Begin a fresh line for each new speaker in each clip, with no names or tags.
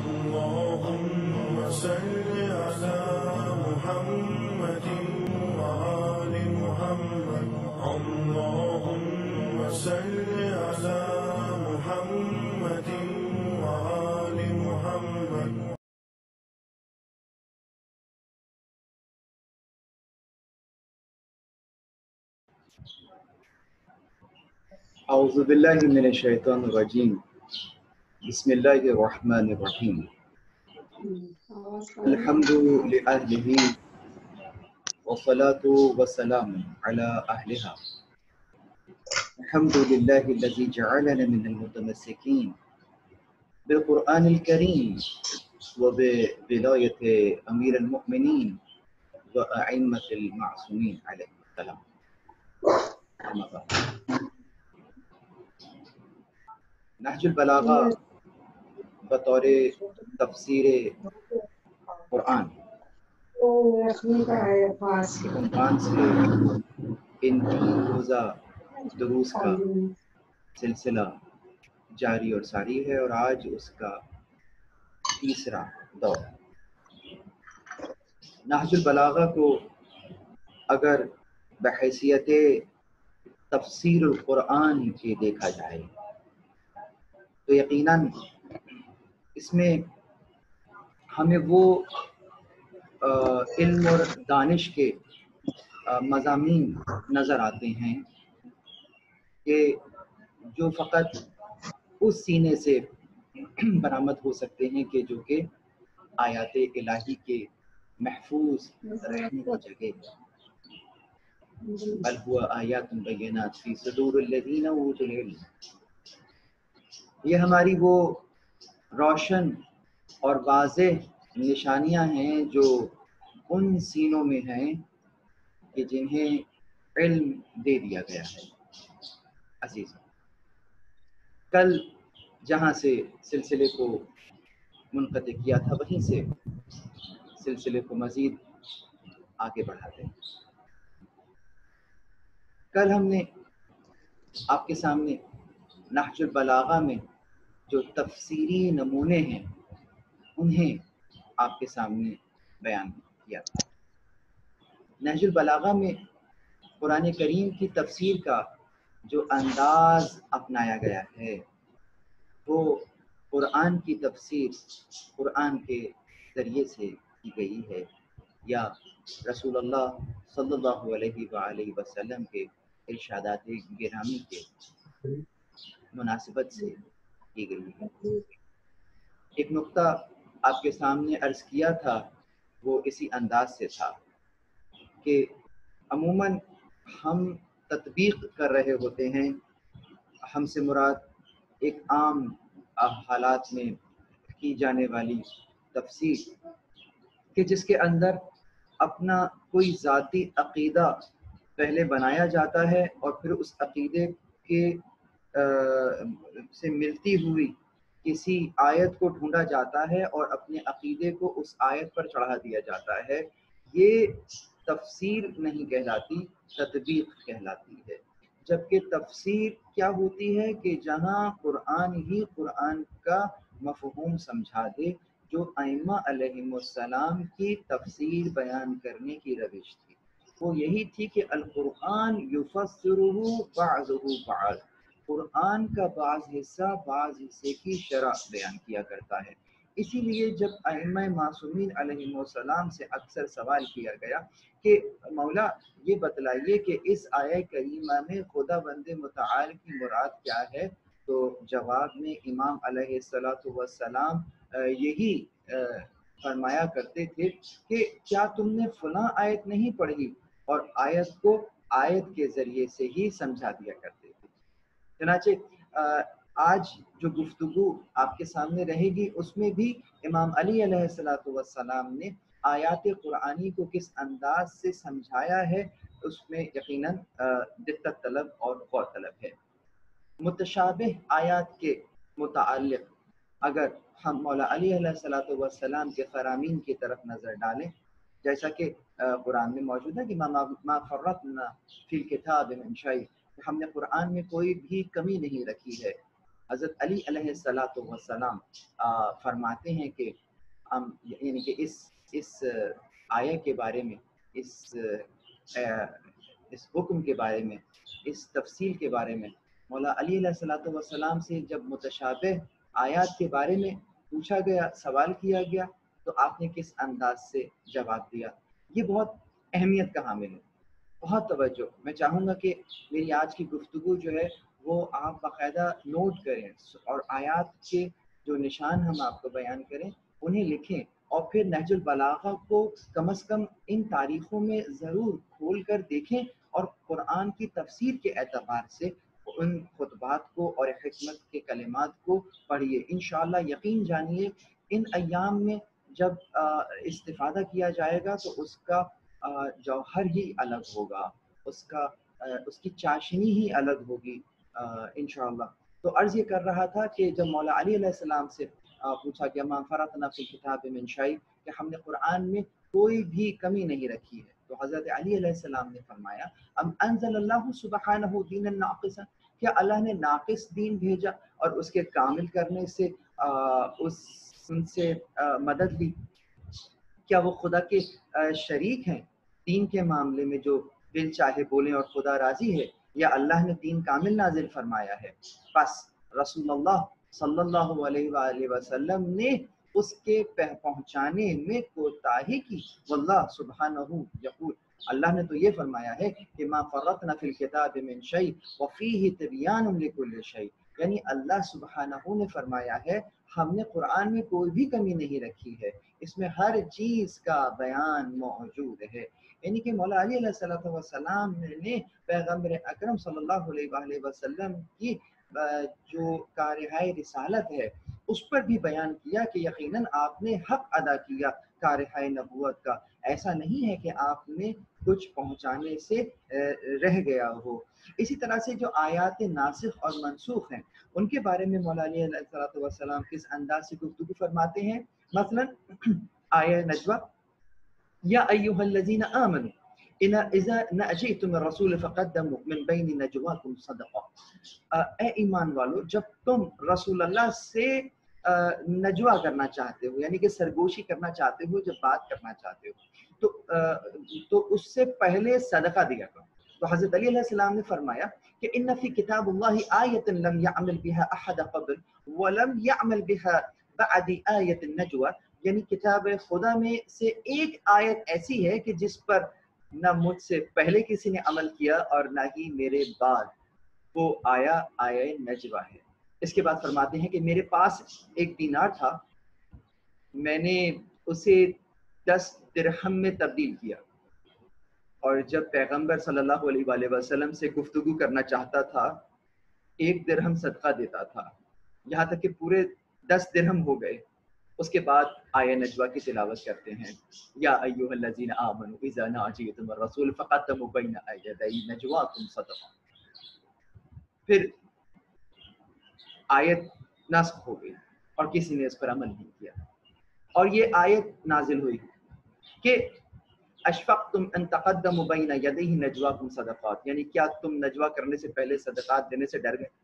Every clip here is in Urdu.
اللهم صل على محمد وآل محمد. اللهم صل على محمد وآل محمد.
اعوذ باللہ من الشیطان الرجیم. بسم اللہ الرحمن الرحیم. الحمد لأہلہ والصلاة والسلام علی اہلہا. الحمد للہ الذی جعلنا من المتمسکین بالقرآن الکریم وبولایت امیر المؤمنین وأئمة المعصومین علیہ السلام. اما بعد. نہج البلاغہ بطور تفسیر قرآن عنوان سے ان 3 روزہ دروس کا سلسلہ جاری اور ساری ہے، اور آج اس کا تیسرا دور. نہج البلاغہ کو اگر بحیثیت تفسیر القرآن کے دیکھا جائے تو یقیناً اس میں ہمیں وہ علم اور دانش کے مضامین نظر آتے ہیں کہ جو فقط اس سینے سے برآمد ہو سکتے ہیں کہ جو کہ آیات الہی کے محفوظ رہنے کی جگہ. بل هو آیات بینات فی صدور الذین اوتوا العلم. یہ ہماری وہ روشن اور واضح نشانیاں ہیں جو ان سینوں میں ہیں کہ جنہیں علم دے دیا گیا ہے. عزیز، کل جہاں سے سلسلے کو منقطع کیا تھا وہیں سے سلسلے کو مزید آگے بڑھاتے ہیں. کل ہم نے آپ کے سامنے نہج البلاغہ میں جو تفسیری نمونے ہیں انہیں آپ کے سامنے بیان کیا تھا. نہج البلاغہ میں قرآن کریم کی تفسیر کا جو انداز اپنایا گیا ہے وہ قرآن کی تفسیر قرآن کے ذریعے سے کی گئی ہے، یا رسول اللہ صلی اللہ علیہ وآلہ وسلم کے ارشادات گرامی کے مناسبت سے کی گئی ہے. ایک نقطہ آپ کے سامنے عرض کیا تھا وہ اسی انداز سے تھا کہ عموماً ہم تطبیق کر رہے ہوتے ہیں. ہم سے مراد ایک عام حالات میں کی جانے والی تفسیر کہ جس کے اندر اپنا کوئی ذاتی عقیدہ پہلے بنایا جاتا ہے اور پھر اس عقیدے کے سے ملتی ہوئی کسی آیت کو ڈھونڈا جاتا ہے اور اپنے عقیدے کو اس آیت پر چڑھا دیا جاتا ہے. یہ تفسیر نہیں کہلاتی، تطبیق کہلاتی ہے. جبکہ تفسیر کیا ہوتی ہے کہ جہاں قرآن ہی قرآن کا مفہوم سمجھا دے، جو ائمہ علیہم السلام کی تفسیر بیان کرنے کی روش تھی وہ یہی تھی کہ القرآن یفسرہ بعضہ بعض. قرآن کا بعض حصہ بعض حصے کی شرح بیان کیا کرتا ہے. اسی لیے جب ائمہ معصومین علیہم السلام سے اکثر سوال کیا گیا کہ مولا یہ بتلائیے کہ اس آیہ کریمہ میں خدا بند متعال کی مراد کیا ہے، تو جواب میں امام علیہ السلام یہی فرمایا کرتے تھے کہ کیا تم نے فلاں آیت نہیں پڑھی، اور آیت کو آیت کے ذریعے سے ہی سمجھا دیا کرتے تھے. چنانچہ آج جو گفتگو آپ کے سامنے رہے گی اس میں بھی امام علی علیہ السلام نے آیات قرآنی کو کس انداز سے سمجھایا ہے اس میں یقیناً دقت طلب اور غور طلب ہے. متشابہ آیات کے متعلق اگر ہم مولا علی علیہ السلام کے فرامین کی طرف نظر ڈالیں، جیسا کہ قرآن میں موجود ہے کہ ما فرطنا فی الکتاب من شیء، ہم نے قرآن میں کوئی بھی کمی نہیں رکھی ہے. حضرت علی علیہ الصلوۃ والسلام فرماتے ہیں کہ یعنی کہ اس آیت کے بارے میں، اس حکم کے بارے میں، اس تفصیل کے بارے میں مولا علی علیہ الصلوۃ والسلام سے جب متشابہ آیات کے بارے میں پوچھا گیا، سوال کیا گیا، تو آپ نے کس انداز سے جواب دیا. یہ بہت اہمیت کا حامل ہے. بہت توجہ. میں چاہوں گا کہ میری آج کی گفتگو جو ہے وہ آپ باقاعدہ نوٹ کریں اور آیات کے جو نشان ہم آپ کو بیان کریں انہیں لکھیں، اور پھر نہج البلاغہ کو کم از کم ان تاریخوں میں ضرور کھول کر دیکھیں اور قرآن کی تفسیر کے اعتبار سے ان خطبات کو اور حکمت کے کلمات کو پڑھیے. انشاءاللہ یقین جانیے ان ایام میں جب استفادہ کیا جائے گا تو اس کا جوہر ہی الگ ہوگا، اس کی چاشنی ہی الگ ہوگی انشاءاللہ. تو عرض یہ کر رہا تھا کہ جب مولا علی علیہ السلام سے پوچھا گیا ما فرطنا فی الکتاب من شیء، کہ ہم نے قرآن میں کوئی بھی کمی نہیں رکھی ہے، تو حضرت علی علیہ السلام نے فرمایا ام انزل اللہ سبحانہ دینا ناقصا، کیا اللہ نے ناقص دین بھیجا اور اس کے کامل کرنے سے ان سے مدد لی؟ کیا وہ خدا کے شریک ہیں دین کے معاملے میں جو دل چاہے بولیں اور خدا راضی ہے، یا اللہ نے دین کامل نازل فرمایا ہے؟ بس رسول اللہ صلی اللہ علیہ وآلہ وسلم نے اس کے پہنچانے میں کوتاہی کی. واللہ سبحانہ یقول، اللہ نے تو یہ فرمایا ہے کہ ما فرطنا فی الکتاب من شیء وفیہ تبیان لکل شیء، یعنی اللہ سبحانہ نے فرمایا ہے ہم نے قرآن میں کوئی بھی کمی نہیں رکھی ہے، اس میں ہر چیز کا بیان موجود ہے. یعنی کہ مولا علی علیہ السلام نے پیغمبر اکرم صلی اللہ علیہ وآلہ وسلم کی جو کارہائے رسالت ہے اس پر بھی بیان کیا کہ یقیناً آپ نے حق ادا کیا کارہائے نبوت کا. ایسا نہیں ہے کہ آپ نے کچھ پہنچانے سے رہ گیا ہو. اسی طرح سے جو آیات ناسخ اور منسوخ ہیں ان کے بارے میں مولا علیہ السلام کس انداز سے گفتگو فرماتے ہیں. مثلا آیہ نجوہ، یا ایھا الذین آمنوا ان اذا ناجیتم الرسول فقدموا من بین نجواکم صدقہ، اے ایمان والو جب تم رسول اللہ سے نجوا کرنا چاہتے ہو، یعنی کہ سرگوشی کرنا چاہتے ہو، جب بات کرنا چاہتے ہو تو اس سے پہلے صدقہ دیا کرو. تو حضرت علی علیہ السلام نے فرمایا کہ ان فی کتاب اللہ آیۃ لم یعمل بها احد قبل ولم یعمل بها بعد آیۃ النجوى، یعنی کتاب خدا میں سے ایک آیت ایسی ہے کہ جس پر نہ مجھ سے پہلے کسی نے عمل کیا اور نہ ہی میرے بعد، وہ آیہ نجوہ ہے. اس کے بعد فرماتے ہیں کہ میرے پاس ایک دینار تھا، میں نے اسے 10 درہم میں تبدیل کیا، اور جب پیغمبر صلی اللہ علیہ وآلہ وسلم سے گفتگو کرنا چاہتا تھا 1 درہم صدقہ دیتا تھا، یہاں تک کہ پورے 10 درہم ہو گئے. اس کے بعد آیہ نجوہ کی تلاوت کرتے ہیں یا ایھا الذین آمنوا اذا ناجیتم الرسول فقدموا بین یدی نجواکم صدقہ. پھر آیت ناسخ ہو گئی اور کسی نے اس پر عمل نہیں کیا، اور یہ آیت نازل ہوئی کہ اشفقتم ان تقدموا بین یدیہ نجواکم صدقات، یعنی کیا تم نجوا کرنے سے پہلے صدقات دینے سے ڈر گئے؟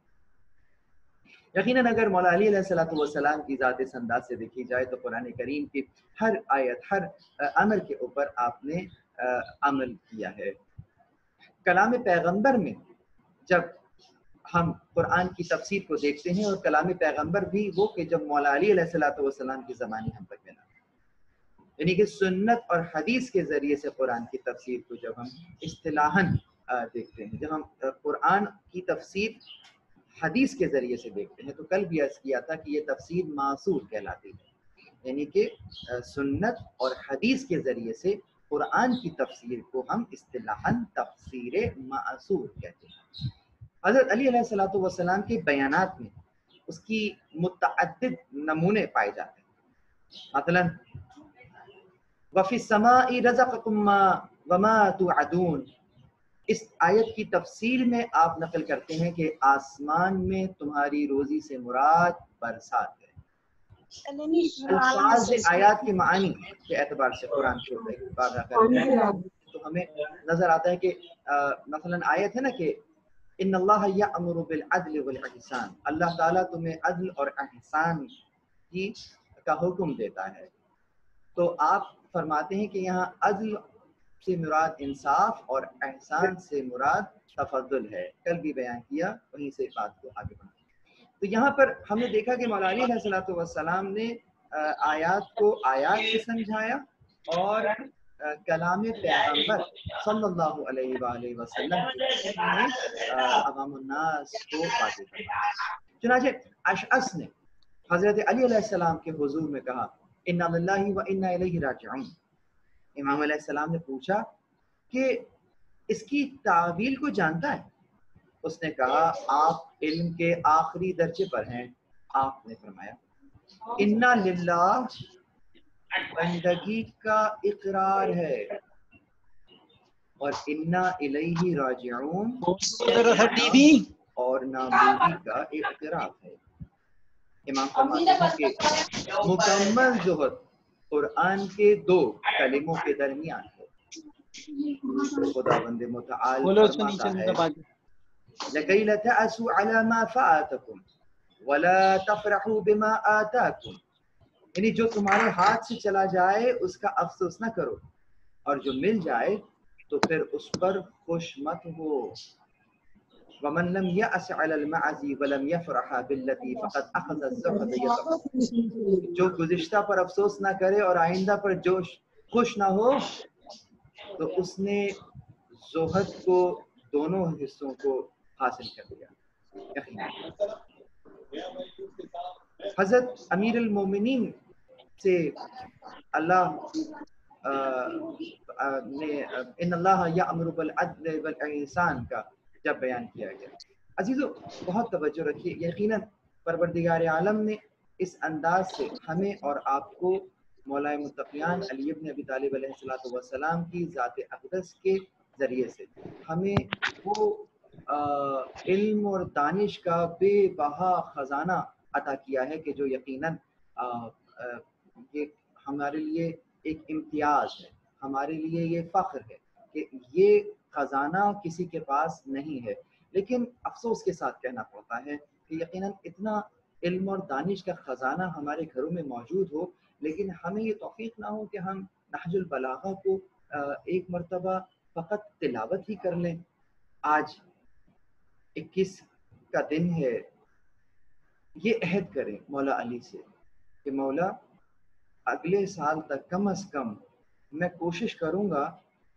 یقیناً اگر مولا علی علیہ السلام کی ذات اس انداز سے دیکھی جائے تو قرآن کریم کی ہر آیت، ہر امر کے اوپر آپ نے عمل کیا ہے. کلام پیغمبر میں جب ہم قرآن کی تفسیر کو دیکھتے ہیں، اور کلام پیغمبر بھی وہ کہ جب مولا علی علیہ السلام کی زبانی ہم تک ملا، یعنی کہ سنت اور حدیث کے ذریعے سے قرآن کی تفسیر کو جب ہم اصطلاحاً دیکھتے ہیں، جب ہم قرآن کی تفسیر حدیث کے ذریعے سے دیکھتے ہیں، تو کل بھی عرض کیا تھا کہ یہ تفسیر معصور کہلاتی ہے، یعنی کہ سنت اور حدیث کے ذریعے سے قرآن کی تفسیر کو ہم اصطلاحاً تفسیر معصور کہتے ہیں. حضرت علی علیہ السلام کے بیانات میں اس کی متعدد نمونے پائے جاتے ہیں. مثلا وفی السماء رزقکم وما توعدون، اس آیت کی تفصیل میں آپ نقل کرتے ہیں کہ آسمان میں تمہاری روزی سے مراد برسات ہے. الفاظ آیات کے معنی کے اعتبار سے قرآن کو واضح کرتے ہیں تو ہمیں نظر آتا ہے کہ مثلا آیت ہے نا کہ ان اللہ یأمر بالعدل والاحسان، اللہ تعالیٰ تمہیں عدل اور احسان کا حکم دیتا ہے. تو آپ فرماتے ہیں کہ یہاں عدل سے مراد انصاف اور احسان سے مراد تفضل ہے. کل بھی بیان کیا، وہیں سے بات کو آگے بڑھا. تو یہاں پر ہم نے دیکھا کہ مولا علی علیہ السلام نے آیات کو آیات سے سمجھایا اور کلام پیغمبر صلی اللہ علیہ وآلہ وسلم نے عوام الناس کو واضح کروایا. چنانچہ اشعث نے حضرت علی علیہ السلام کے حضور میں کہا انا للہ و انا الیہ راجعون. امام علیہ السلام نے پوچھا کہ اس کی تعویل کو جانتا ہے؟ اس نے کہا آپ علم کے آخری درجے پر ہیں. آپ نے فرمایا انا للہ بندگی کا اقرار ہے اور انا الیہ راجعون اور نابودی کا اعتراف ہے. امام فرماتے ہیں کہ مکمل زہد قرآن کے دو کلموں کے درمیان ہے. خداوند متعال فرماتا ہے لَكَيْ لَتَأْسُوا عَلَى مَا فَاتَكُمْ وَلَا تَفْرَحُوا بِمَا آتَاكُمْ. یعنی جو تمہارے ہاتھ سے چلا جائے اس کا افسوس نہ کرو، اور جو مل جائے تو پھر اس پر خوش مت ہو. وَمَنْ لَمْ يَأْسَ عَلَى الْمَعَزِ وَلَمْ يَفْرَحَ بِالَّتِي فَقَدْ أَخَذَ الزَّهْدَ يَتَقَى. جو گزشتہ پر افسوس نہ کرے اور آئندہ پر جوش خوش نہ ہو تو اس نے زہد کو دونوں حصوں کو حاصل کر لیا. حضرت امیر المومنین سے اللہ نے ان اللہ یأمر بالعدل والاحسان کا جب بیان کیا گیا. عزیزو بہت توجہ رکھیے. یقیناً پروردگار عالم نے اس انداز سے ہمیں اور آپ کو مولا متقیان علی ابن ابی طالب علیہ السلام کی ذات اقدس کے ذریعے سے ہمیں وہ علم اور دانش کا بے بہا خزانہ عطا کیا ہے کہ جو یقیناً یہ ہمارے لیے ایک امتیاز ہے، ہمارے لیے یہ فخر ہے کہ یہ خزانہ کسی کے پاس نہیں ہے. لیکن افسوس کے ساتھ کہنا پڑتا ہے کہ یقیناً اتنا علم اور دانش کا خزانہ ہمارے گھروں میں موجود ہو، لیکن ہمیں یہ توفیق نہ ہو کہ ہم نہج البلاغہ کو ایک مرتبہ فقط تلاوت ہی کر لیں. آج 21 کا دن ہے، یہ عہد کریں مولا علی سے کہ مولا اگلے سال تک کم از کم میں کوشش کروں گا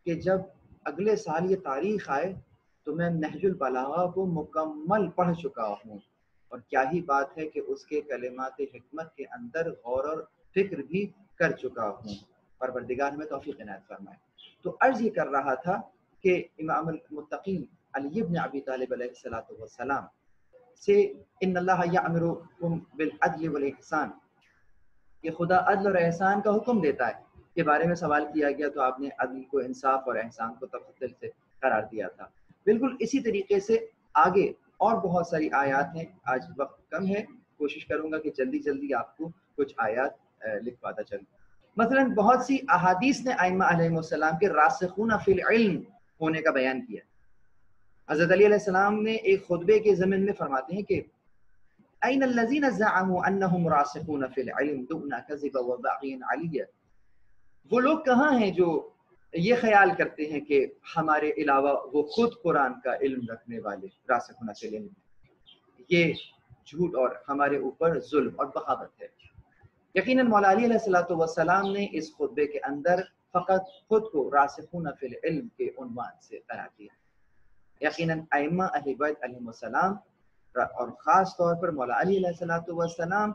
کہ جب اگلے سال یہ تاریخ آئے تو میں نہج البلاغہ کو مکمل پڑھ چکا ہوں، اور کیا ہی بات ہے کہ اس کے کلمات حکمت کے اندر غور اور فکر بھی کر چکا ہوں. پروردگار میں توفیق عنایت فرمائے. تو عرض یہ کر رہا تھا کہ امام المتقین علی ابن ابی طالب علیہ السلام سے ان اللہ یأمرکم بالعدل والاحسان، کہ خدا عدل اور احسان کا حکم دیتا ہے، کے بارے میں سوال کیا گیا تو آپ نے عدل کو انصاف اور احسان کو تفضل سے قرار دیا تھا. بالکل اسی طریقے سے آگے اور بہت ساری آیات ہیں. آج وقت کم ہے، کوشش کروں گا کہ جلدی جلدی آپ کو کچھ آیات لکھواتا چلوں. مثلا بہت سی احادیث نے ائمہ علیہ السلام کے راسخون فی العلم ہونے کا بیان کیا. حضرت علی علیہ السلام نے ایک خطبے کے ضمن میں فرماتے ہیں کہ این الذین زعموا انہم راسخون فی العلم دون کذب وبغی علی. وہ لوگ کہاں ہیں جو یہ خیال کرتے ہیں کہ ہمارے علاوہ وہ خود قرآن کا علم رکھنے والے راسخون فی العلم. یہ جھوٹ اور ہمارے اوپر ظلم اور بغاوت ہے. یقیناً مولا علی علیہ السلام نے اس خطبے کے اندر فقط خود کو راسخون فی العلم کے عنوان سے قرار دیا. یقیناً ائمہ اہل بیت علیہم السلام اور خاص طور پر مولا علی علیہ السلام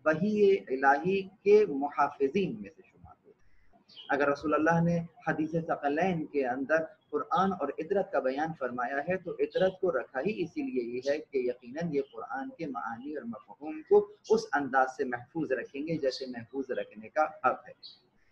وحی الہی کے محافظین میں سے شمار ہوتے ہیں. اگر رسول اللہ نے حدیث ثقلین کے اندر قرآن اور عطرت کا بیان فرمایا ہے تو عطرت کو رکھا ہی اسی لیے یہ ہے کہ یقیناً یہ قرآن کے معانی اور مفہوم کو اس انداز سے محفوظ رکھیں گے جیسے محفوظ رکھنے کا حق ہے.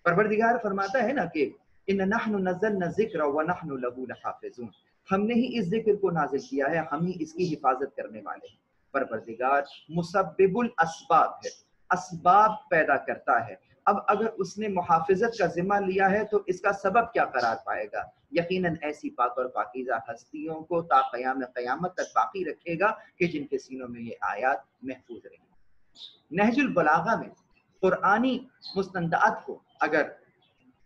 پروردگار فرماتا ہے نا کہ ان نحن نزلنا الذکر ونحن له لحافظون، ہم نے ہی اس ذکر کو نازل کیا ہے، ہم ہی اس کی حفاظت کرنے والے ہیں. پروردگار مسبب الاسباب ہے، اسباب پیدا کرتا ہے. اب اگر اس نے محافظت کا ذمہ لیا ہے تو اس کا سبب کیا قرار پائے گا؟ یقیناً ایسی پاک اور پاکیزہ ہستیوں کو تا قیام قیامت تک باقی رکھے گا کہ جن کے سینوں میں یہ آیات محفوظ رہیں. نہج البلاغہ میں قرآنی مستندات کو اگر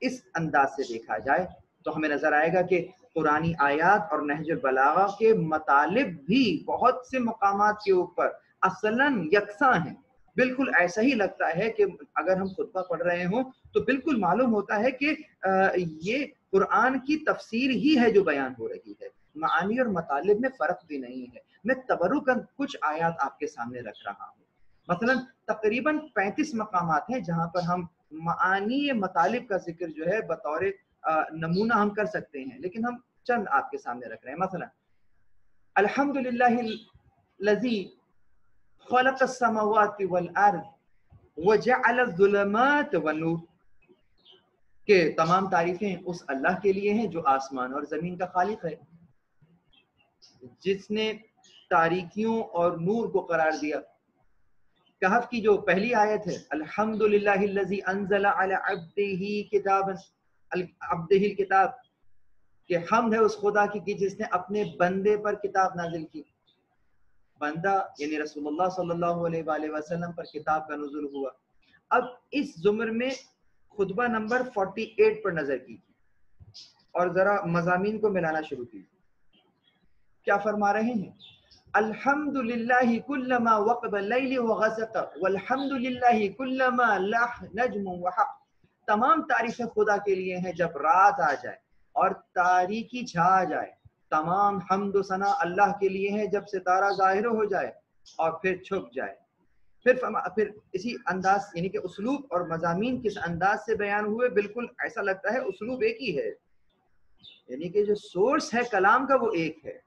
اس انداز سے دیکھا جائے تو ہمیں نظر آئے گا کہ قرآنی آیات اور نہج البلاغہ کے مطالب بھی بہت سے مقامات کے اوپر اصلاً یکساں ہیں. بالکل ایسا ہی لگتا ہے کہ اگر ہم خطبہ پڑھ رہے ہوں تو بالکل معلوم ہوتا ہے کہ یہ قرآن کی تفسیر ہی ہے جو بیان ہو رہی ہے. معانی اور مطالب میں فرق بھی نہیں ہے. میں تبرکاً کچھ آیات آپ کے سامنے رکھ رہا ہوں. مثلاً تقریباً 35 مقامات ہیں جہاں پر ہم معانی مطالب کا ذکر جو ہے بطور نمونہ ہم کر سکتے ہیں، لیکن ہم چند آپ کے سامنے رکھ رہے ہیں. مثلا الحمدللہ الذی خلق السماوات والارض وجعل الظلمات والنور، کہ تمام تعریفیں اس اللہ کے لیے ہیں جو آسمان اور زمین کا خالق ہے، جس نے تاریکیوں اور نور کو قرار دیا. کہف کی جو پہلی آیت ہے الحمدللہ الذی انزل علی عبدہ کتابا عبدہ الکتاب، کہ حمد ہے اس خدا کی کہ جس نے اپنے بندے پر کتاب نازل کی. بندہ یعنی رسول اللہ صلی اللہ علیہ وآلہ وسلم پر کتاب کا نزول ہوا. اب اس زمر میں خطبہ نمبر 48 پر نظر کیجیے اور ذرا مضامین کو ملانا شروع کیجیے. کیا فرما رہے ہیں؟ الحمدللہ کلما وقب اللیل وغسق والحمدللہ کلما لاح نجم وحق. تمام تعریفیں خدا کے لیے ہیں جب رات آ جائے اور تاریکی چھا جائے. تمام حمد و ثنا اللہ کے لیے ہیں جب ستارہ ظاہر ہو جائے اور پھر چھپ جائے. پھر اسی انداز یعنی کہ اسلوب اور مضامین کس انداز سے بیان ہوئے، بالکل ایسا لگتا ہے اسلوب ایک ہی ہے، یعنی کہ جو سورس ہے کلام کا وہ ایک ہے.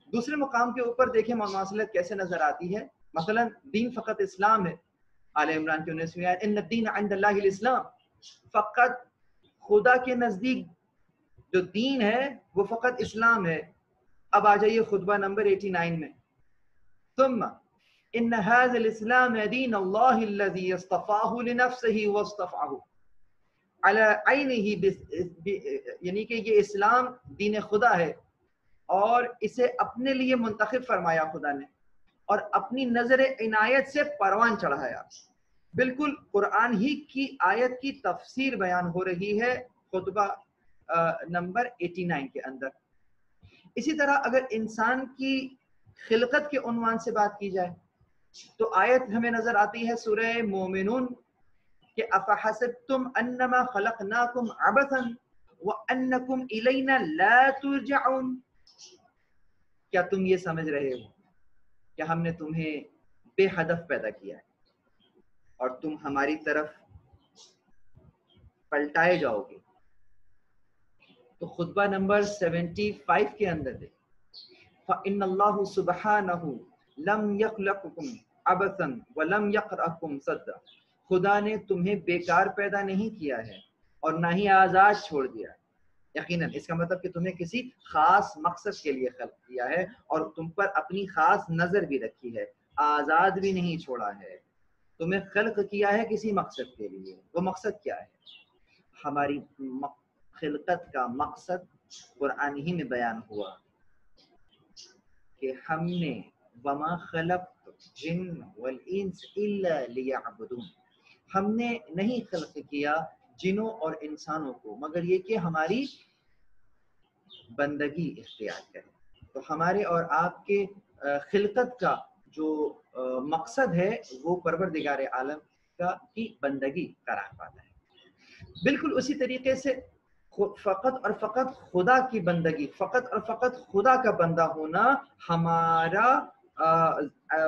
دوسرے مقام کے اوپر دیکھیں مماثلت کیسے نظر آتی ہے. مثلا دین فقط اسلام ہے، آل عمران کی 19ویں آیت ان الدین عند اللہ الاسلام. فقط خدا کے نزدیک جو دین ہے وہ فقط اسلام ہے. اب آ جائیے خطبہ نمبر 89 میں. ثم ان هذا الاسلام دین اللہ الذی اصطفاہ لنفسہ واصطفعہ علی عینہ، یعنی کہ یہ اسلام دین خدا ہے اور اسے اپنے لیے منتخب فرمایا خدا نے اور اپنی نظر عنایت سے پروان چڑھایا. بالکل قرآن ہی کی آیت کی تفسیر بیان ہو رہی ہے خطبہ نمبر 89 کے اندر. اسی طرح اگر انسان کی خلقت کے عنوان سے بات کی جائے تو آیت ہمیں نظر آتی ہے سورہ مومنون کہ افحسبتم انما خلقناکم عبثا وانکم الینا لا ترجعون. کیا تم یہ سمجھ رہے ہو کہ ہم نے تمہیں بے ہدف پیدا کیا ہے اور تم ہماری طرف پلٹائے جاؤ گے؟ تو خطبہ نمبر 75 کے اندر دیکھ فَإِنَّ اللَّهُ سُبْحَانَهُ لَمْ يَخْلَقْكُمْ عَبَثًا وَلَمْ يَخْرَقْكُمْ صَدًّا. خدا نے تمہیں بیکار پیدا نہیں کیا ہے اور نہ ہی آزاد چھوڑ دیا. یقیناً اس کا مطلب کہ تمہیں کسی خاص مقصد کے لیے خلق کیا ہے اور تم پر اپنی خاص نظر بھی رکھی ہے، آزاد بھی نہیں چھوڑا ہے. تمہیں خلق کیا ہے کسی مقصد کے لیے. وہ مقصد کیا ہے؟ ہماری خلقت کا مقصد قرآن ہی میں بیان ہوا کہ ہم نے وما خلقت الجن والانس الا لیعبدون، ہم نے نہیں خلق کیا جنوں اور انسانوں کو مگر یہ کہ ہماری بندگی اختیار کریں. تو ہمارے اور آپ کے خلقت کا جو مقصد ہے وہ پروردگار عالم کی بندگی قرار پاتا ہے. بالکل اسی طریقے سے فقط اور فقط خدا کی بندگی، فقط اور فقط خدا کا بندہ ہونا ہمارا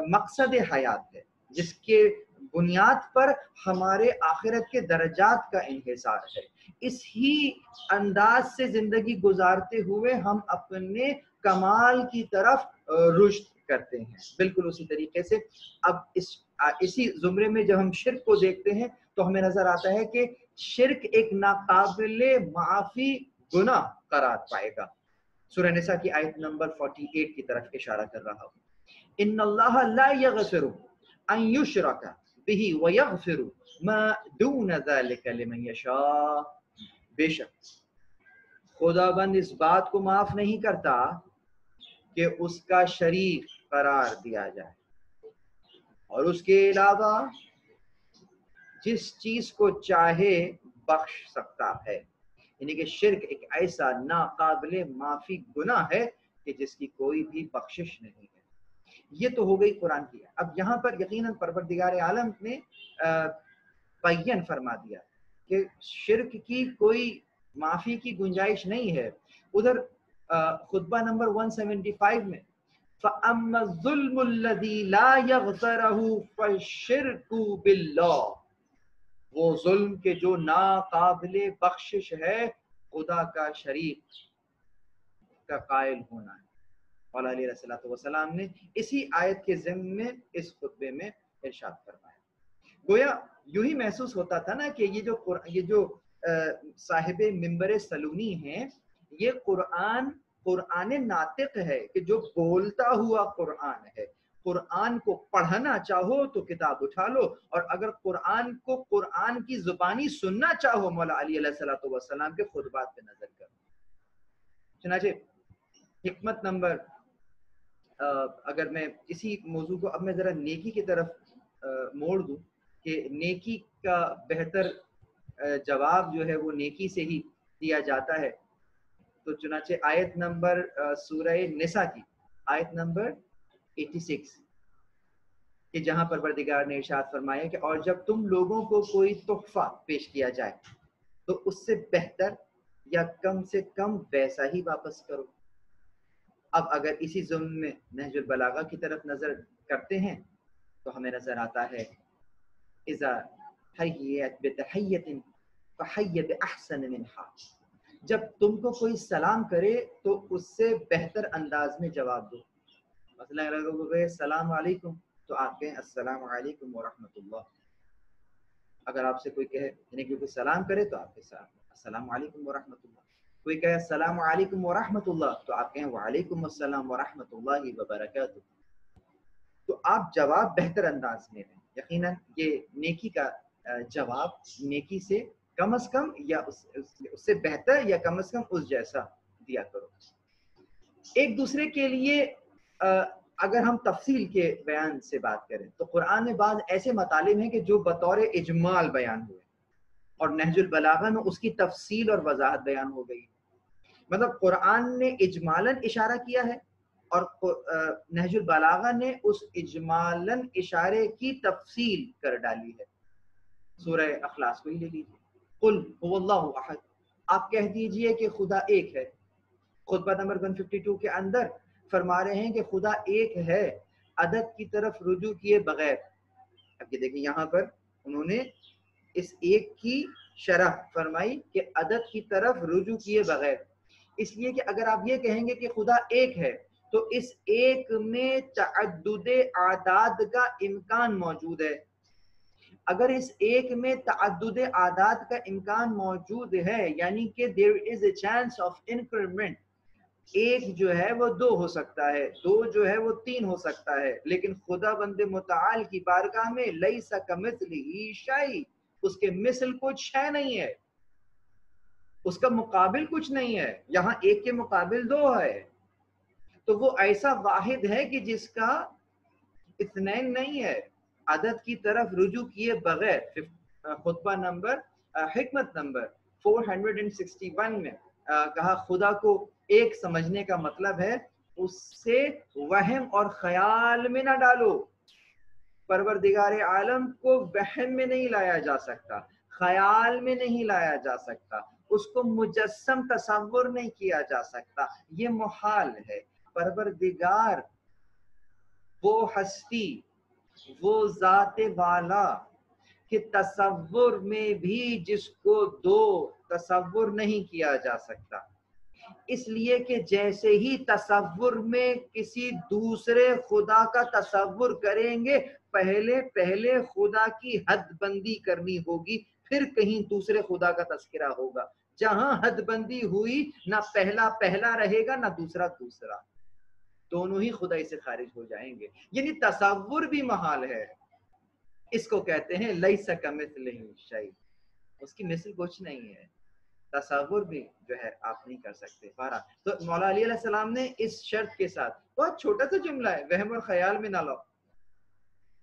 مقصد حیات ہے، جس کے بنیاد پر ہمارے آخرت کے درجات کا انحصار ہے. اس ہی انداز سے زندگی گزارتے ہوئے ہم اپنے کمال کی طرف رشد کرتے ہیں. بالکل اسی طریقے سے اب اسی زمرے میں جب ہم شرک کو دیکھتے ہیں تو ہمیں نظر آتا ہے کہ شرک ایک ناقابل معافی گناہ قرار پائے گا. سورہ نساء کی آیت نمبر 48 کی طرف اشارہ کر رہا ہوں. ان اللہ لا یغفر ان یشرک بِهِ وَيَغْفِرُ مَا دُونَ ذَلِكَ لِمَن يَشَاءُ، بے شک خدا بند اس بات کو معاف نہیں کرتا کہ اس کا شریک قرار دیا جائے، اور اس کے علاوہ جس چیز کو چاہے بخش سکتا ہے، یعنی کہ شرک ایک ایسا ناقابل معافی گناہ ہے کہ جس کی کوئی بھی بخشش نہیں ہے۔ یہ تو ہو گئی قرآن کی۔ اب یہاں پر یقیناً پروردگار عالم نے بیان فرما دیا کہ شرک کی کوئی معافی کی گنجائش نہیں ہے۔ ادھر خطبہ نمبر 175 میں فَأَمَّا الظُّلْمُ الَّذِي لَا يَغْفَرَهُ فَالشِّرْكُ بِاللَّهِ، وہ ظلم کے جو ناقابل بخشش ہے خدا کا شریک کا قائل ہونا ہے۔ مولا علیہ الصلوۃ والسلام نے اسی آیت کے ضمن میں اس خطبے میں ارشاد فرمایا۔ گویا یوں ہی محسوس ہوتا تھا نا کہ یہ جو صاحب منبر سلونی ہیں، یہ قرآن ناطق ہے کہ جو بولتا ہوا قرآن ہے۔ قرآن کو پڑھنا چاہو تو کتاب اٹھا لو، اور اگر قرآن کو قرآن کی زبانی سننا چاہو مولا علی علیہ الصلوۃ والسلام کے خطبات پہ نظر کرو۔ چنانچہ حکمت نمبر، اگر میں اسی موضوع کو اب میں ذرا نیکی کی طرف موڑ دوں کہ نیکی کا بہتر جواب جو ہے وہ نیکی سے ہی دیا جاتا ہے، تو چنانچہ آیت نمبر سورہ نساء کی آیت نمبر 86 کہ جہاں پروردگار نے ارشاد فرمایا کہ اور جب تم لوگوں کو کوئی تحفہ پیش کیا جائے تو اس سے بہتر یا کم سے کم ویسا ہی واپس کرو۔ اب اگر اسی ضمن میں نہج البلاغہ کی طرف نظر کرتے ہیں تو ہمیں نظر آتا ہے اذا حیت بتحیۃ فحی باحسن منها، جب تم کو کوئی سلام کرے تو اس سے بہتر انداز میں جواب دو۔ مثلا اگر لوگوں کو کہے السلام علیکم تو آپ کہیں السلام علیکم ورحمۃ اللہ۔ اگر آپ سے کوئی کہے یعنی کہ کوئی سلام کرے تو آپ کے ساتھ السلام علیکم ورحمۃ اللہ، کوئی کہے السلام علیکم ورحمۃ اللہ تو آپ کہیں وعلیکم السلام ورحمۃ اللہ وبرکاتہ، تو آپ جواب بہتر انداز میں دیں۔ یقیناً یہ نیکی کا جواب نیکی سے کم از کم یا اس سے بہتر یا کم از کم اس جیسا دیا کرو۔ ایک دوسرے کے لیے اگر ہم تفصیل کے بیان سے بات کریں تو قرآن میں بعض ایسے مطالب ہیں کہ جو بطور اجمال بیان ہوئے، اور نہج البلاغہ میں اس کی تفصیل اور وضاحت بیان ہو گئی۔ مطلب قرآن نے اجمالاً اشارہ کیا ہے اور نہج البلاغہ نے اس اجمالاً اشارے کی تفصیل کر ڈالی ہے۔ سورہ اخلاص کو ہی لے لیجیے، قل هو اللہ احد، آپ کہہ دیجئے کہ خدا ایک ہے۔ خطبہ نمبر 152 کے اندر فرما رہے ہیں کہ خدا ایک ہے عدد کی طرف رجوع کیے بغیر۔ اب یہ دیکھیں یہاں پر انہوں نے اس ایک کی شرح فرمائی کہ عدد کی طرف رجوع کیے بغیر، اس لیے کہ اگر آپ یہ کہیں گے کہ خدا ایک ہے تو اس ایک میں تعدد اعداد کا امکان موجود ہے۔ اگر اس ایک میں تعدد اعداد کا امکان موجود ہے یعنی کہ there is a chance of increment، ایک جو ہے وہ 2 ہو سکتا ہے، 2 جو ہے وہ 3 ہو سکتا ہے، لیکن خدا بند متعال کی بارگاہ میں لیس کمثلہ شیء، اس کے مثل کچھ ہے نہیں ہے، اس کا مقابل کچھ نہیں ہے۔ یہاں ایک کے مقابل 2 ہے، تو وہ ایسا واحد ہے کہ جس کا اثنین نہیں ہے، عدد کی طرف رجوع کیے بغیر۔ خطبہ نمبر حکمت نمبر 461 میں کہا خدا کو ایک سمجھنے کا مطلب ہے اس سے وہم اور خیال میں نہ ڈالو۔ پروردگار عالم کو وہم میں نہیں لایا جا سکتا، خیال میں نہیں لایا جا سکتا، اس کو مجسم تصور نہیں کیا جا سکتا، یہ محال ہے۔ پروردگار وہ ہستی، وہ ذات والا کہ تصور میں بھی جس کو 2 تصور نہیں کیا جا سکتا، اس لیے کہ جیسے ہی تصور میں کسی دوسرے خدا کا تصور کریں گے پہلے خدا کی حد بندی کرنی ہوگی، پھر کہیں دوسرے خدا کا تذکرہ ہوگا۔ جہاں حد بندی ہوئی نہ پہلا رہے گا نہ دوسرا، دونوں ہی خدائی سے خارج ہو جائیں گے، یعنی تصور بھی محال ہے۔ اس کو کہتے ہیں لیس کمثلہ شیء، اس کی مثل کچھ نہیں ہے، تصور بھی جو ہے آپ نہیں کر سکتے پارا۔ تو مولا علی علیہ السلام نے اس شرط کے ساتھ، بہت چھوٹا سا جملہ ہے، وہم اور خیال میں نہ لاؤ،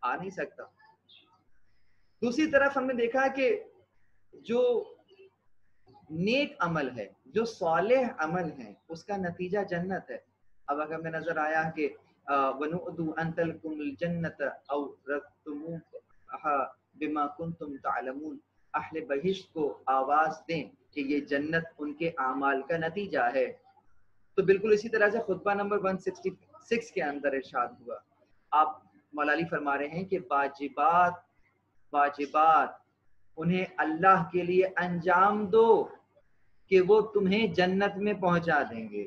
آ نہیں سکتا۔ دوسری طرف ہم نے دیکھا کہ جو نیک عمل ہے، جو صالح عمل ہے، اس کا نتیجہ جنت ہے۔ اب اگر ہمیں نظر آیا کہ وَنُؤْدُوا أَن تَلْكُمُ الْجَنَّةَ أَوْرَثْتُمُوهَا بِمَا كُنْتُمْ تَعْلَمُونَ، اہل بہشت کو آواز دیں کہ یہ جنت ان کے اعمال کا نتیجہ ہے۔ تو بالکل اسی طرح سے خطبہ نمبر 166 کے اندر ارشاد ہوا، آپ مولا علی فرما رہے ہیں کہ واجبات انہیں اللہ کے لیے انجام دو کہ وہ تمہیں جنت میں پہنچا دیں گے۔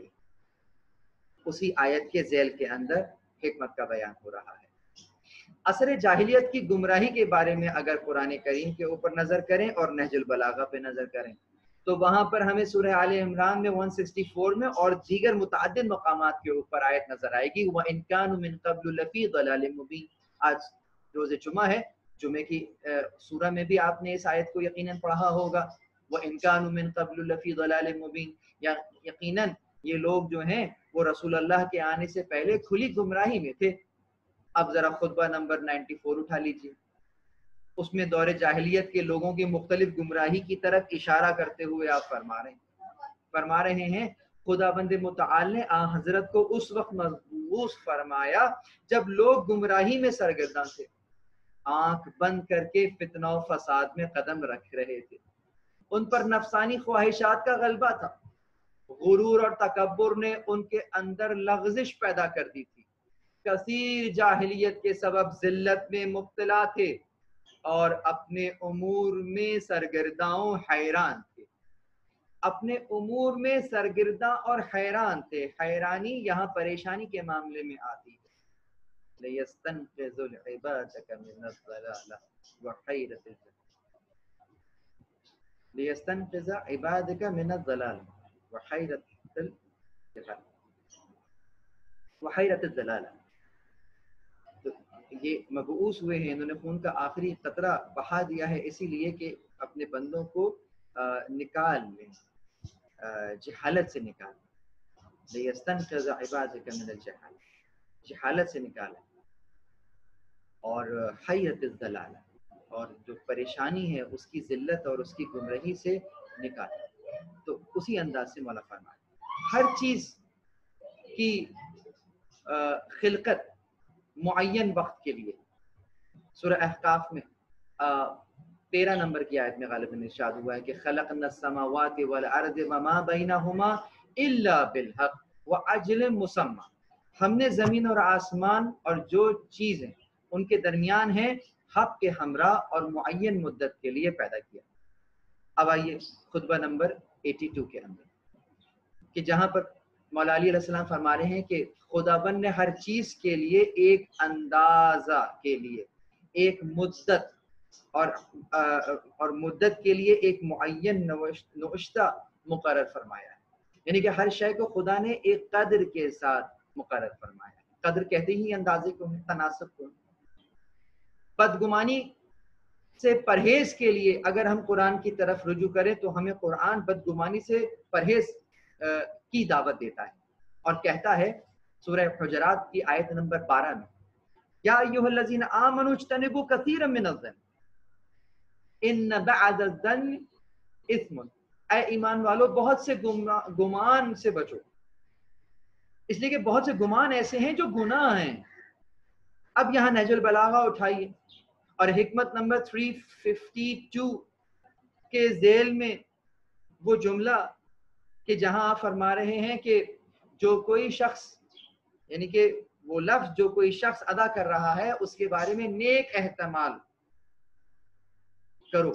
اسی آیت کے ذیل کے اندر حکمت کا بیان ہو رہا ہے۔ اثر جاہلیت کی گمراہی کے بارے میں اگر قرآن کریم کے اوپر نظر کریں اور نہج البلاغہ پہ نظر کریں تو وہاں پر ہمیں سورہ آل عمران میں 164 میں اور دیگر متعدد مقامات کے اوپر آیت نظر آئے گی، وَإِن كَانُوا مِن قَبْلُ لَفِي ضَلَالٍ مُبِينٍ۔ آج روز جمعہ ہے، جمعے کی سورہ میں بھی آپ نے اس آیت کو یقیناً پڑھا ہوگا، وَإِن كَانُوا مِن قَبْلُ لَفِي ضَلَالٍ مُبِينٍ، یا یقیناً یہ لوگ جو ہیں وہ رسول اللہ کے آنے سے پہلے کھلی گمراہی میں تھے۔ اب ذرا خطبہ نمبر 94 اٹھا لیجیے، اس میں دور جاہلیت کے لوگوں کی مختلف گمراہی کی طرف اشارہ کرتے ہوئے آپ فرما رہے ہیں خدا بند متعال نے آن حضرت کو اس وقت مبعوث فرمایا جب لوگ گمراہی میں سرگرداں تھے، آنکھ بند کر کے فتنہ و فساد میں قدم رکھ رہے تھے، ان پر نفسانی خواہشات کا غلبہ تھا، غرور اور تکبر نے ان کے اندر لغزش پیدا کر دی تھی، کثیر جاہلیت کے سبب ذلت میں مبتلا تھے اور اپنے امور میں سرگرداں و حیران تھے۔ اپنے امور میں سرگرداں اور حیران تھے، حیرانی یہاں پریشانی کے معاملے میں آتی ہے۔ لِيَسْتَنْقِذُ الْعِبَادَكَ مِنَ الضَّلَالَةِ وَحَيْرَةِ لِيَسْتَنْقِذَ عِبَادَكَ مِنَ الضَّلَالَةِ وَحَيْرَةِ الضَّلَالَةِ۔ تو یہ مبعوث ہوئے ہیں، انہوں نے خون کا آخری قطرہ بہا دیا ہے اسی لیے کہ اپنے بندوں کو نکال لیں، جہالت سے نکال لیں، لِيَسْتَنْقِذَ عِبَادَكَ مِنَ الجَّهَالَةِ، جہالت سے نکالیں، اور حیرت الضلالہ، اور جو پریشانی ہے اس کی ذلت اور اس کی گمراہی سے نکالیں۔ تو اسی انداز سے مولا فرمائے ہر چیز کی خلقت معین وقت کے لیے۔ سورہ احقاف میں 13 نمبر کی آیت میں غالباً ارشاد ہوا ہے کہ خلقنا السماوات والارض وما بینہما الا بالحق واجل مسمى، ہم نے زمین اور آسمان اور جو چیزیں ان کے درمیان ہیں حق کے ہمراہ اور معین مدت کے لیے پیدا کیا۔ اب آئیے خطبہ نمبر 82 کے اندر کہ جہاں پر مولا علی علیہ السلام فرما رہے ہیں کہ خداوند نے ہر چیز کے لیے ایک اندازہ کے لیے ایک مدت اور مدت کے لیے ایک معین نوشتہ مقرر فرمایا ہے، یعنی کہ ہر شے کو خدا نے ایک قدر کے ساتھ مقرر فرمایا ہے۔ قدر کہتے ہی اندازے کو، تناسب کو۔ بدگمانی سے پرہیز کے لیے اگر ہم قرآن کی طرف رجوع کریں تو ہمیں قرآن بدگمانی سے پرہیز کی دعوت دیتا ہے اور کہتا ہے سورہ حجرات کی آیت نمبر 12 میں، یا ایھا الذین آمنوا اجتنبوا کثیرا من الظن ان بعد الظن اثم، اے ایمان والو بہت سے گمان سے بچو، اس لیے کہ بہت سے گمان ایسے ہیں جو گناہ ہیں۔ اب یہاں نہج البلاغہ اٹھائیے اور حکمت نمبر 352 کے ذیل میں وہ جملہ کہ جہاں آپ فرما رہے ہیں کہ جو کوئی شخص، یعنی کہ وہ لفظ جو کوئی شخص ادا کر رہا ہے اس کے بارے میں نیک احتمال کرو،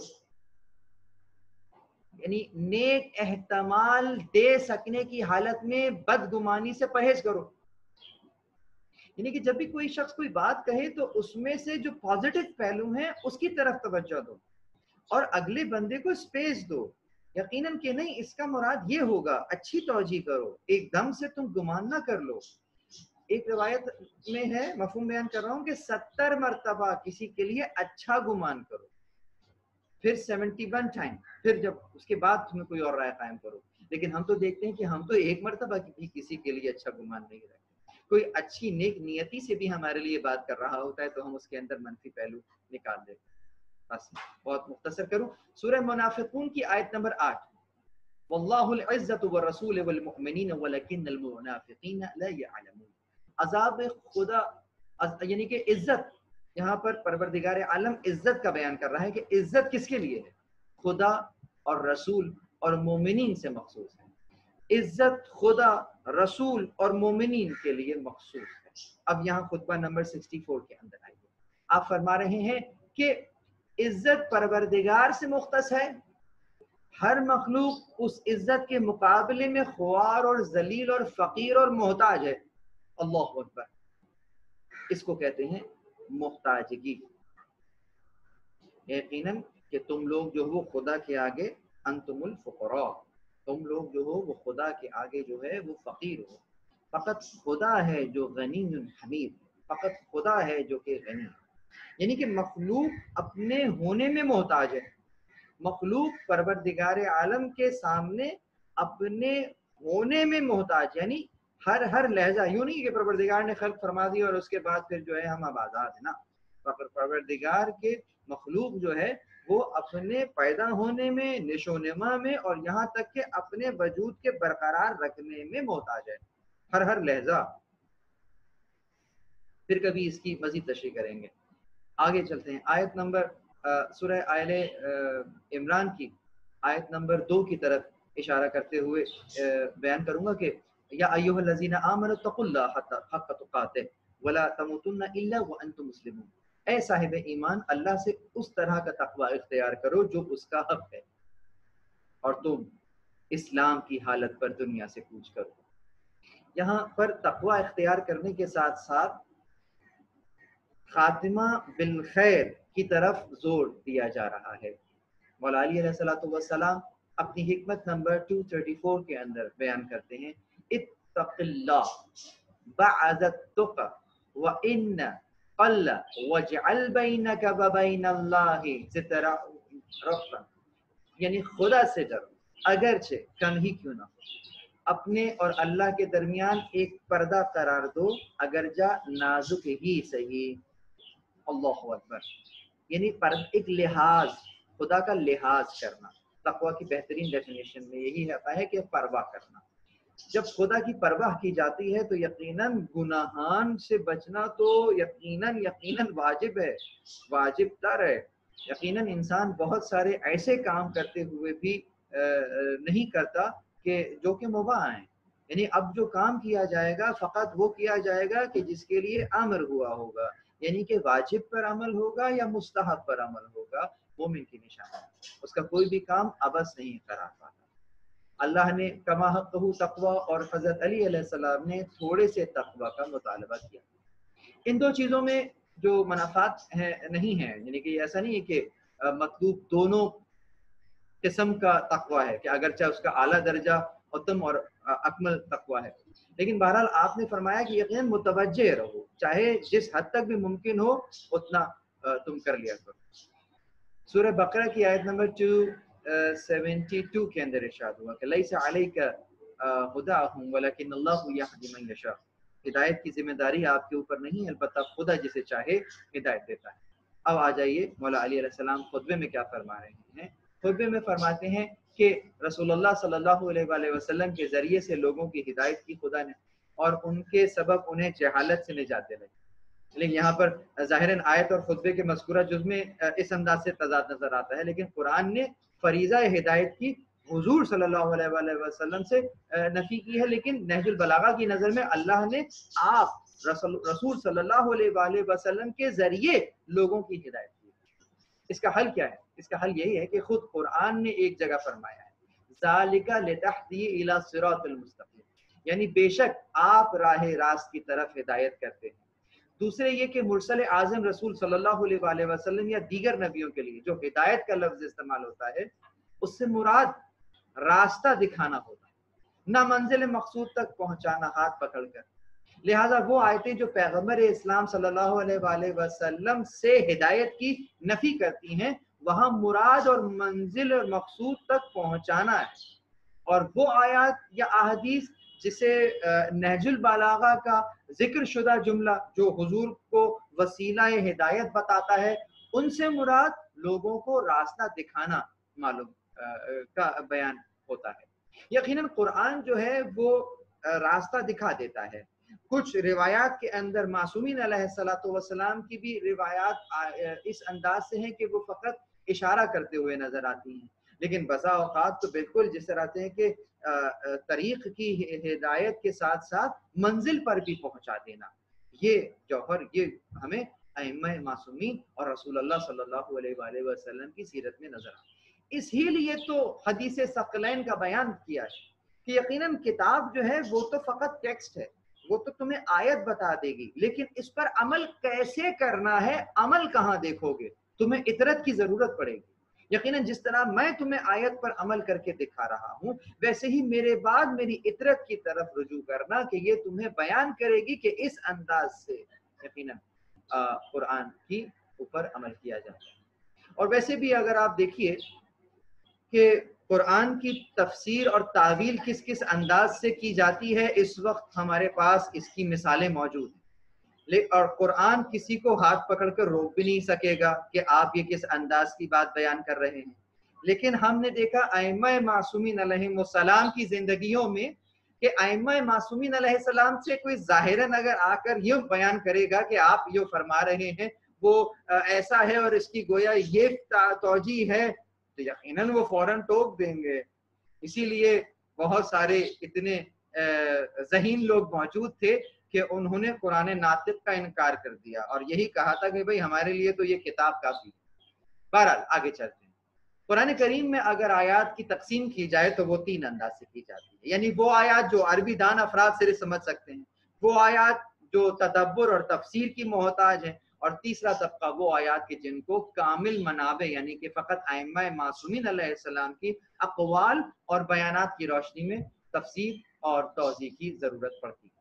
یعنی نیک احتمال دے سکنے کی حالت میں بدگمانی سے پرہیز کرو، یعنی کہ جب بھی کوئی شخص کوئی بات کہے تو اس میں سے جو پازیٹو پہلو ہیں اس کی طرف توجہ دو اور اگلے بندے کو سپیس دو، یقیناً کہ نہیں اس کا مراد یہ ہوگا، اچھی توجہ کرو، ایک دم سے تم گمان نہ کر لو۔ ایک روایت میں ہے، مفہوم بیان کر رہا ہوں، کہ 70 مرتبہ کسی کے لیے اچھا گمان کرو، پھر 71 ٹائم، پھر جب اس کے بعد تمہیں کوئی اور رائے قائم کرو. لیکن ہم تو دیکھتے ہیں کہ ہم تو ایک مرتبہ بھی کسی کے لیے اچھا گمان نہیں رکھتے. کوئی اچھی نیک نیتی سے بھی ہمارے لیے بات کر رہا ہوتا ہے تو ہم اس کے اندر منفی پہلو نکال دیتے. بس بہت مختصر کروں، سورہ منافقون کی آیت نمبر 8، واللہ العزت والرسول والمؤمنین ولکن المنافقین لا يعلمون. عذاب خدا یعنی کہ عزت، یہاں پر پروردگار عالم عزت کا بیان کر رہا ہے کہ عزت کس کے لیے ہے؟ خدا اور رسول اور مومنین سے مخصوص ہے. عزت خدا، رسول اور مومنین کے لیے مخصوص ہے. اب یہاں خطبہ نمبر 64 کے اندر آئیے، آپ فرما رہے ہیں کہ عزت پروردگار سے مختص ہے، ہر مخلوق اس عزت کے مقابلے میں خوار اور ذلیل اور فقیر اور محتاج ہے. اللہ اکبر، اس کو کہتے ہیں محتاجگی. یقیناً کہ تم لوگ جو ہو خدا کے آگے انتم الفقراء، تم لوگ جو ہو وہ خدا کے آگے جو ہے وہ فقیر ہو. فقط خدا ہے جو غنی حمید، فقط خدا ہے جو کہ غنی ہے. یعنی کہ مخلوق اپنے ہونے میں محتاج ہے، مخلوق پروردگار عالم کے سامنے اپنے ہونے میں محتاج. یعنی ہر لہجہ، یوں نہیں کہ پروردگار نے خلق فرما دی اور اس کے بعد پھر جو ہے ہم اب آزاد ہیں نا. پروردگار کے مخلوق جو ہے وہ اپنے پیدا ہونے میں، نشو و نما میں، اور یہاں تک کہ اپنے وجود کے برقرار رکھنے میں محتاج ہے، ہر لہجہ. پھر کبھی اس کی مزید تشریح کریں گے. آگے چلتے ہیں، آیت نمبر سورہ آل عمران کی آیت نمبر 2 کی طرف اشارہ کرتے ہوئے بیان کروں گا کہ یا ایھا الذین آمنوا اتقوا اللہ حق تقاتہ ولا تموتن الا وانتم مسلمون. اے صاحب ایمان، اللہ سے اس طرح کا تقوی اختیار کرو جو اس کا حق ہے، اور تم اسلام کی حالت پر دنیا سے کوچ کرو. یہاں پر تقوی اختیار کرنے کے ساتھ ساتھ خاتمہ بالخیر کی طرف زور دیا جا رہا ہے. مولا علی علیہ الصلوۃ والسلام اپنی حکمت نمبر 234 کے اندر بیان کرتے ہیں، اتق اللہ بعد التقى وان قل واجعل بینک وبین اللہ سترا رفا. یعنی خدا سے ڈرو اگرچہ کم ہی کیوں نہ ہو، اپنے اور اللہ کے درمیان ایک پردہ قرار دو اگرچہ نازک ہی صحیح. اللہ اکبر. یعنی ایک لحاظ، خدا کا لحاظ کرنا. تقوی کی بہترین ڈیفینیشن میں یہی آتا ہے کہ پرواہ کرنا. جب خدا کی پرواہ کی جاتی ہے تو یقیناً گناہان سے بچنا تو یقیناً واجب ہے، واجب تر ہے. یقیناً انسان بہت سارے ایسے کام کرتے ہوئے بھی نہیں کرتا کہ جو کہ مباح ہیں. یعنی اب جو کام کیا جائے گا فقط وہ کیا جائے گا کہ جس کے لیے امر ہوا ہوگا، یعنی کہ واجب پر عمل ہوگا یا مستحب پر عمل ہوگا. مومن کی نشانی، اس کا کوئی بھی کام عبث نہیں قرار پاتا. اللہ نے کما حقہ تقوی اور حضرت علی علیہ السلام نے تھوڑے سے تقوی کا مطالبہ کیا. ان دو چیزوں میں جو منافات نہیں ہیں، یعنی کہ ایسا نہیں ہے کہ مطلوب دونوں قسم کا تقوی ہے کہ اگرچہ اس کا اعلیٰ درجہ اتم اور اکمل تقوی ہے، لیکن بہرحال آپ نے فرمایا کہ یقیناً متوجہ رہو، چاہے جس حد تک بھی ممکن ہو اتنا تم کر لیا کرو. سورہ بقرہ کی آیت نمبر 272 کے اندر ارشاد ہوا کہ لیس علیک ہداہم ولکن اللہ یہدی من یشاء. ہدایت کی ذمہ داری آپ کے اوپر نہیں، البتہ خدا جسے چاہے ہدایت دیتا ہے. اب آ جائیے مولا علی علیہ السلام خطبے میں کیا فرما رہے ہیں. خطبے میں فرماتے ہیں کہ رسول اللہ صلی اللہ علیہ وآلہ وسلم کے ذریعے سے لوگوں کی ہدایت کی خدا نے، اور ان کے سبب انہیں جہالت سے نجات دلائی. لیکن یہاں پر ظاہراً آیت اور خطبے کے مذکورہ جز میں اس انداز سے تضاد نظر آتا ہے، لیکن قرآن نے فریضہ ہدایت کی حضور صلی اللہ علیہ وآلہ وسلم سے نفی کی ہے. لیکن نہج البلاغہ کی نظر میں اللہ نے آپ رسول صلی اللہ علیہ وآلہ وسلم کے ذریعے لوگوں کی ہدایت کی. اس کا حل کیا ہے؟ اس کا حل یہی ہے کہ خود قرآن نے ایک جگہ فرمایا ہے ذالک لتہدی الی صراط المستقیم، یعنی بے شک آپ راہ راست کی طرف ہدایت کرتے ہیں. دوسرے یہ کہ مرسل اعظم رسول صلی اللہ علیہ وآلہ وسلم یا دیگر نبیوں کے لیے جو ہدایت کا لفظ استعمال ہوتا ہے اس سے مراد راستہ دکھانا ہوتا ہے، نہ منزل مقصود تک پہنچانا ہاتھ پکڑ کر. لہٰذا وہ آیتیں جو پیغمبر اسلام صلی اللہ علیہ وآلہ وسلم سے ہدایت کی نفی کرتی ہیں وہاں مراد اور منزل اور مقصود تک پہنچانا ہے، اور وہ آیات یا احادیث جسے نہج البلاغہ کا ذکر شدہ جملہ جو حضور کو وسیلہ ہدایت بتاتا ہے، ان سے مراد لوگوں کو راستہ دکھانا معلوم کا بیان ہوتا ہے۔ یقیناً قرآن جو ہے وہ راستہ دکھا دیتا ہے۔ کچھ روایات کے اندر معصومین علیہ السلام کی بھی روایات اس انداز سے ہیں کہ وہ فقط اشارہ کرتے ہوئے نظر آتی ہیں، لیکن بسا اوقات تو بالکل جس طرح آتے ہیں کہ طریق کی ہدایت کے ساتھ ساتھ منزل پر بھی پہنچا دینا، یہ جوہر یہ ہمیں ائمہ معصومین اور رسول اللہ صلی اللہ علیہ وآلہ وسلم کی سیرت میں نظر آتا ہے۔ اس ہی لیے تو حدیث ثقلین کا بیان کیا ہے کہ یقیناً کتاب جو ہے وہ تو فقط ٹیکسٹ ہے، وہ تو تمہیں آیت بتا دے گی، لیکن اس پر عمل کیسے کرنا ہے، عمل کہاں دیکھو گے، تمہیں اطرت کی ضرورت پڑے گی۔ یقیناً جس طرح میں تمہیں آیت پر عمل کر کے دکھا رہا ہوں، ویسے ہی میرے بعد میری اطرت کی طرف رجوع کرنا کہ یہ تمہیں بیان کرے گی کہ اس انداز سے یقیناً قرآن کی اوپر عمل کیا جاتا ہے۔ اور ویسے بھی اگر آپ دیکھیے کہ قرآن کی تفسیر اور تعویل کس کس انداز سے کی جاتی ہے، اس وقت ہمارے پاس اس کی مثالیں موجود ہیں، اور قرآن کسی کو ہاتھ پکڑ کر روک بھی نہیں سکے گا کہ آپ یہ کس انداز کی بات بیان کر رہے ہیں۔ لیکن ہم نے دیکھا ائمہ معصومین علیہم السلام کی زندگیوں میں کہ ائمہ معصومین علیہ السلام سے کوئی ظاہراً اگر آ کر یہ بیان کرے گا کہ آپ یہ فرما رہے ہیں وہ ایسا ہے اور اس کی گویا یہ توجیہ ہے، تو یقیناً وہ فوراً ٹوک دیں گے۔ اسی لیے بہت سارے اتنے ذہین لوگ موجود تھے کہ انہوں نے قرآن ناطق کا انکار کر دیا اور یہی کہا تھا کہ بھئی ہمارے لیے تو یہ کتاب کافی ہے۔ بہرحال آگے چلتے ہیں۔ قرآن کریم میں اگر آیات کی تقسیم کی جائے تو وہ تین انداز سے کی جاتی ہے، یعنی وہ آیات جو عربی دان افراد سے سمجھ سکتے ہیں، وہ آیات جو تدبر اور تفسیر کی محتاج ہیں، اور تیسرا طبقہ وہ آیات کے جن کو کامل منابع یعنی کہ فقط ائمہ معصومین علیہ السلام کی اقوال اور بیانات کی روشنی میں تفسیر اور توضیح کی ضرورت پڑتی ہے۔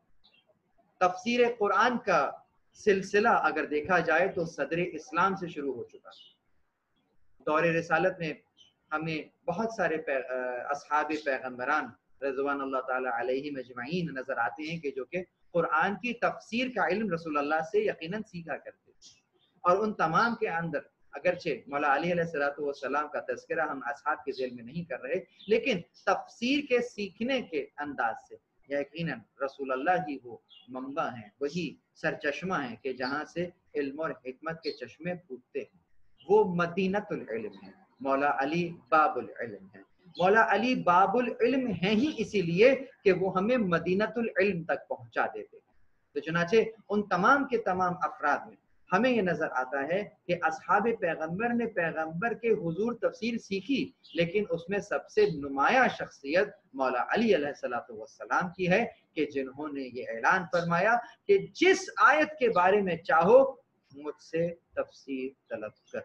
تفسیر قرآن کا سلسلہ اگر دیکھا جائے تو صدر اسلام سے شروع ہو چکا ہے۔ دور رسالت میں ہمیں بہت سارے اصحاب پیغمبران رضوان اللہ تعالی علیہم اجمعین نظر آتے ہیں کہ جو کہ قرآن کی تفسیر کا علم رسول اللہ سے یقیناً سیکھا کرتے تھے، اور ان تمام کے اندر اگرچہ مولا علی علیہ السلام کا تذکرہ ہم اصحاب کے ذیل میں نہیں کر رہے، لیکن تفسیر کے سیکھنے کے انداز سے یقیناً رسول اللہ ہی وہ منبع ہیں، وہی سرچشمہ ہیں کہ جہاں سے علم اور حکمت کے چشمے پھوٹتے ہیں۔ وہ مدینۃ العلم ہے، مولا علی باب العلم ہے۔ مولا علی باب العلم ہیں ہی اسی لیے کہ وہ ہمیں مدینۃ العلم تک پہنچا دیتے ہیں۔ تو چنانچہ ان تمام کے تمام افراد میں ہمیں یہ نظر آتا ہے کہ اصحاب پیغمبر نے پیغمبر کے حضور تفسیر سیکھی، لیکن اس میں سب سے نمایاں شخصیت مولا علی علیہ السلام کی ہے کہ جنہوں نے یہ اعلان فرمایا کہ جس آیت کے بارے میں چاہو مجھ سے تفسیر طلب کر،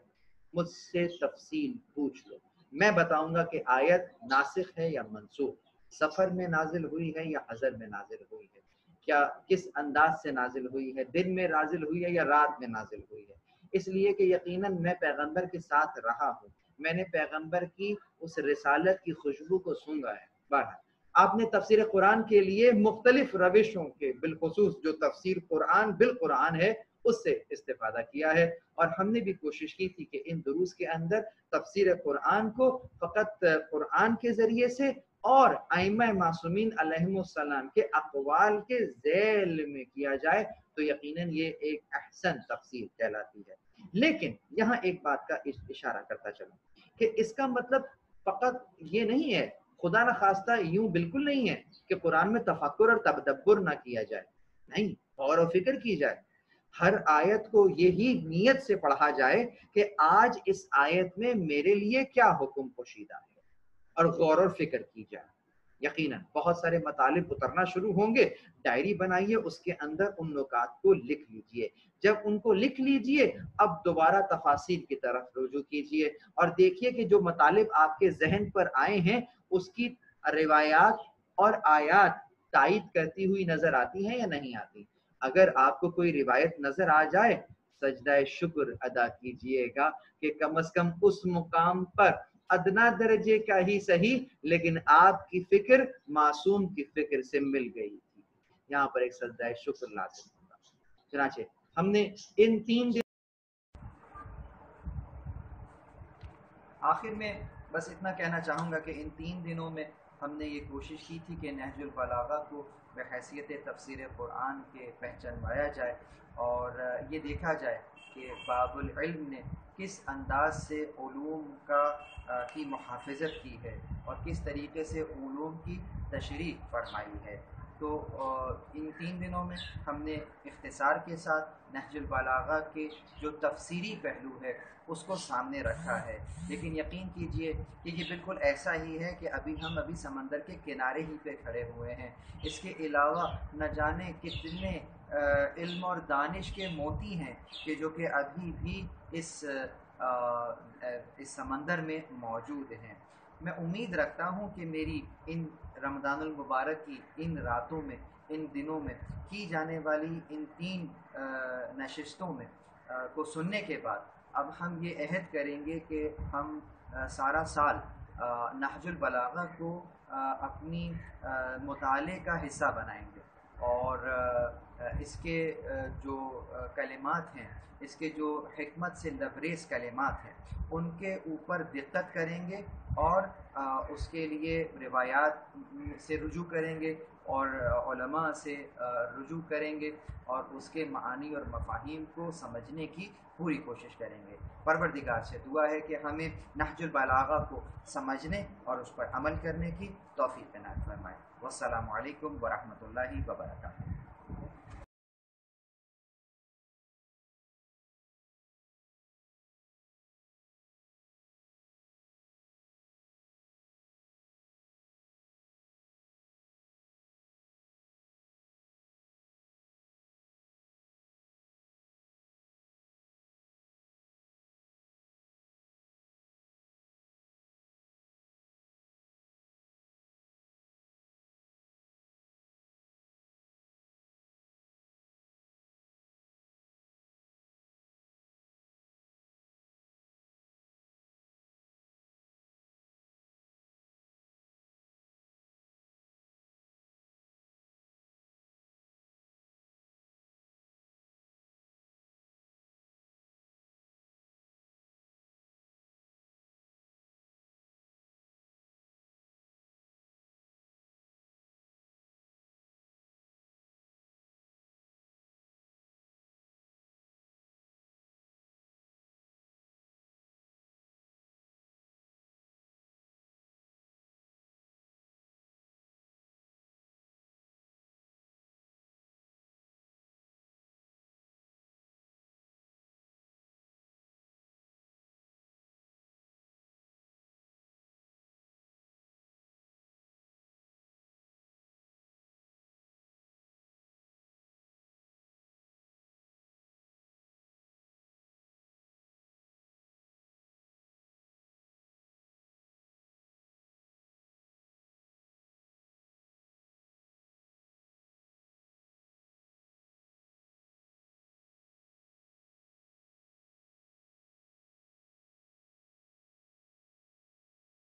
مجھ سے تفصیل پوچھ لو، میں بتاؤں گا کہ آیت ناسخ ہے یا منسوخ، سفر میں نازل ہوئی ہے یا حضر میں نازل ہوئی ہے، کیا کس انداز سے نازل ہوئی ہے، دن میں نازل ہوئی ہے یا رات میں نازل ہوئی ہے۔ اس لیے کہ یقیناً میں پیغمبر کے ساتھ رہا ہوں، میں نے پیغمبر کی اس رسالت کی خوشبو کو سونگھا ہے۔ بہرحال آپ نے تفسیر قرآن کے لیے مختلف روشوں کے بالخصوص جو تفسیر قرآن بالقرآن ہے اس سے استفادہ کیا ہے، اور ہم نے بھی کوشش کی تھی کہ ان دروس کے اندر تفسیر قرآن کو فقط قرآن کے ذریعے سے اور ائمہ معصومین علیہم السلام کے اقوال کے ذیل میں کیا جائے تو یقیناً یہ ایک احسن تفسیر کہلاتی ہے۔ لیکن یہاں ایک بات کا اشارہ کرتا چلوں کہ اس کا مطلب فقط یہ نہیں ہے، خدا نہ خواستہ یوں بالکل نہیں ہے کہ قرآن میں تفکر اور تدبر نہ کیا جائے، نہیں، غور و فکر کی جائے۔ ہر آیت کو یہی نیت سے پڑھا جائے کہ آج اس آیت میں میرے لیے کیا حکم پوشیدہ ہے، اور غور و فکر کی جائے۔ یقیناً بہت سارے مطالب اترنا شروع ہوں گے، ڈائری بنائیے، اس کے اندر ان نکات کو لکھ لیجئے۔ جب ان کو لکھ لیجئے اب دوبارہ تفاصیل کی طرف رجوع کیجئے اور دیکھیے کہ جو مطالب آپ کے ذہن پر آئے ہیں اس کی روایات اور آیات تائید کرتی ہوئی نظر آتی ہیں یا نہیں آتی؟ اگر آپ کو کوئی روایت نظر آ جائے سجدہ شکر ادا کیجئے گا کہ کم از کم اس مقام پر ادنا درجے کا ہی صحیح لیکن آپ کی فکر معصوم کی فکر سے مل گئی تھی، یہاں پر ایک سجدہ شکر لازم ہوگا۔ چنانچہ ہم نے ان 3 دن آخر میں بس اتنا کہنا چاہوں گا کہ ان 3 دنوں میں ہم نے یہ کوشش کی تھی کہ نہج البلاغہ کو بحیثیت تفسیر قرآن کے پہچانوایا جائے اور یہ دیکھا جائے کہ باب العلم نے کس انداز سے علوم کی محافظت کی ہے اور کس طریقے سے علوم کی تشریح فرمائی ہے۔ تو ان 3 دنوں میں ہم نے اختصار کے ساتھ نہج البلاغہ کے جو تفسیری پہلو ہے اس کو سامنے رکھا ہے، لیکن یقین کیجئے کہ یہ بالکل ایسا ہی ہے کہ ہم ابھی سمندر کے کنارے ہی پہ کھڑے ہوئے ہیں۔ اس کے علاوہ نہ جانے کتنے علم اور دانش کے موتی ہیں جو کہ ابھی بھی اس سمندر میں موجود ہیں۔ میں امید رکھتا ہوں کہ میری ان رمضان المبارک کی ان راتوں میں، ان دنوں میں کی جانے والی ان 3 نشستوں میں کو سننے کے بعد اب ہم یہ عہد کریں گے کہ ہم سارا سال نہج البلاغہ کو اپنی مطالعے کا حصہ بنائیں گے اور اس کے جو کلمات ہیں، اس کے جو حکمت سے لبریز کلمات ہیں ان کے اوپر دقت کریں گے اور اس کے لیے روایات سے رجوع کریں گے اور علماء سے رجوع کریں گے اور اس کے معانی اور مفاہیم کو سمجھنے کی پوری کوشش کریں گے۔ پروردگار سے دعا ہے کہ ہمیں نہج البلاغہ کو سمجھنے اور اس پر عمل کرنے کی توفیق عنایت فرمائے۔ والسلام علیکم ورحمۃ اللہ وبرکاتہ۔